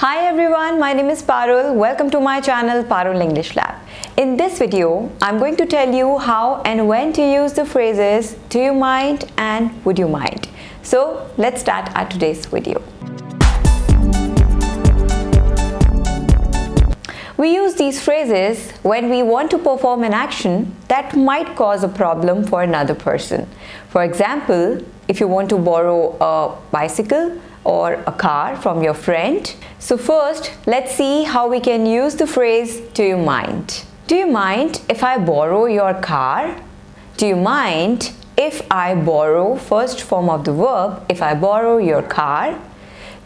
Hi everyone, my name is Parul. Welcome to my channel Parul English Lab. In this video, I'm going to tell you how and when to use the phrases do you mind and would you mind. So let's start our today's video. We use these phrases when we want to perform an action that might cause a problem for another person. For example, if you want to borrow a bicycle or a car from your friend. So first, let's see how we can use the phrase do you mind? Do you mind if I borrow your car? Do you mind if I borrow, first form of the verb, if I borrow your car?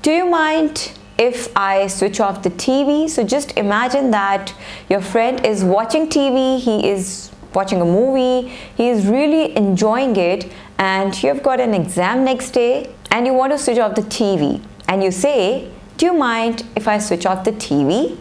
Do you mind if I switch off the TV? So just imagine that your friend is watching TV, he is watching a movie, he is really enjoying it, and you've got an exam next day and you want to switch off the TV and you say, do you mind if I switch off the TV?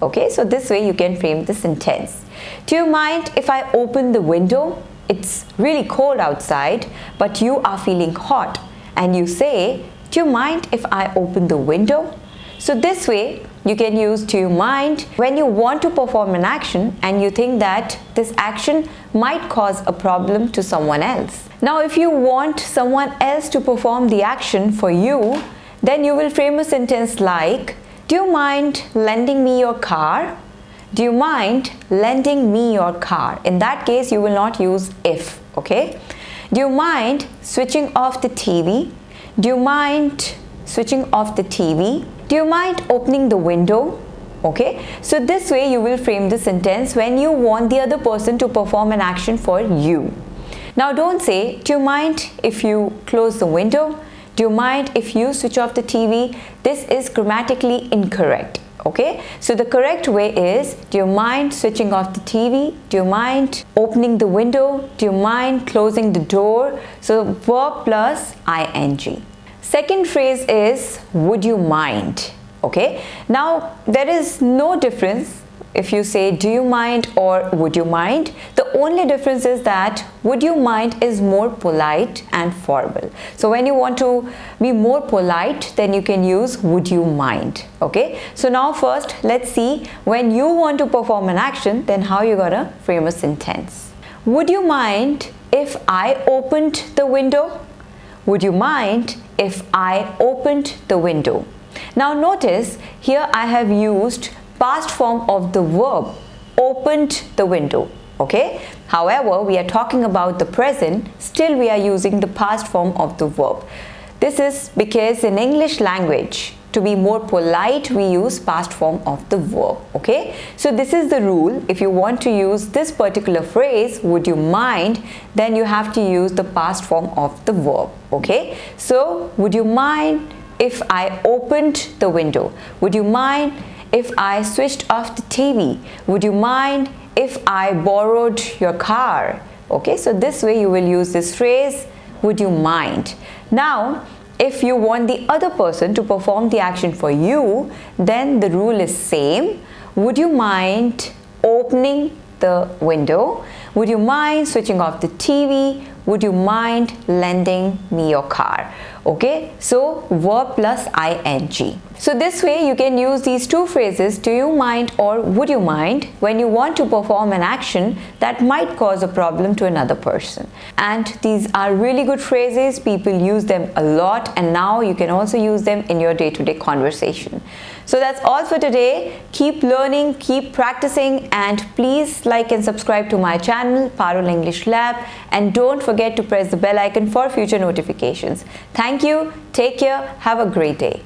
Okay, so this way you can frame the sentence. Do you mind if I open the window? It's really cold outside, but you are feeling hot and you say, do you mind if I open the window? So this way you can use do you mind when you want to perform an action and you think that this action might cause a problem to someone else. Now if you want someone else to perform the action for you, then you will frame a sentence like, do you mind lending me your car? Do you mind lending me your car? In that case you will not use if, okay? Do you mind switching off the TV? Do you mind switching off the TV? Do you mind opening the window? Okay, so this way you will frame the sentence when you want the other person to perform an action for you. Now don't say, do you mind if you close the window? Do you mind if you switch off the TV? This is grammatically incorrect. Okay, so the correct way is, do you mind switching off the TV? Do you mind opening the window? Do you mind closing the door? So verb plus ing. Second phrase is, would you mind? Okay, now there is no difference if you say do you mind or would you mind. The only difference is that would you mind is more polite and formal. So when you want to be more polite, then you can use would you mind. Okay, so now first let's see when you want to perform an action, then how you gotta frame a sentence. Would you mind if I opened the window? Would you mind if I opened the window? Now notice here I have used past form of the verb opened the window. Okay, however we are talking about the present, still we are using the past form of the verb. This is because in English language, to be more polite, we use past form of the verb. Okay, so this is the rule. If you want to use this particular phrase, would you mind, then you have to use the past form of the verb. Okay, so would you mind if I opened the window? Would you mind if I switched off the TV? Would you mind if I borrowed your car? Okay, so this way you will use this phrase, would you mind. Now if you want the other person to perform the action for you, then the rule is same. Would you mind opening the window? Would you mind switching off the TV? Would you mind lending me your car? Okay, so verb plus ing. So this way you can use these two phrases, do you mind or would you mind, when you want to perform an action that might cause a problem to another person. And these are really good phrases, people use them a lot, and now you can also use them in your day-to-day conversation. So that's all for today. Keep learning, keep practicing, and please like and subscribe to my channel Parul English Lab, and don't forget to press the bell icon for future notifications. Thank you, take care, have a great day.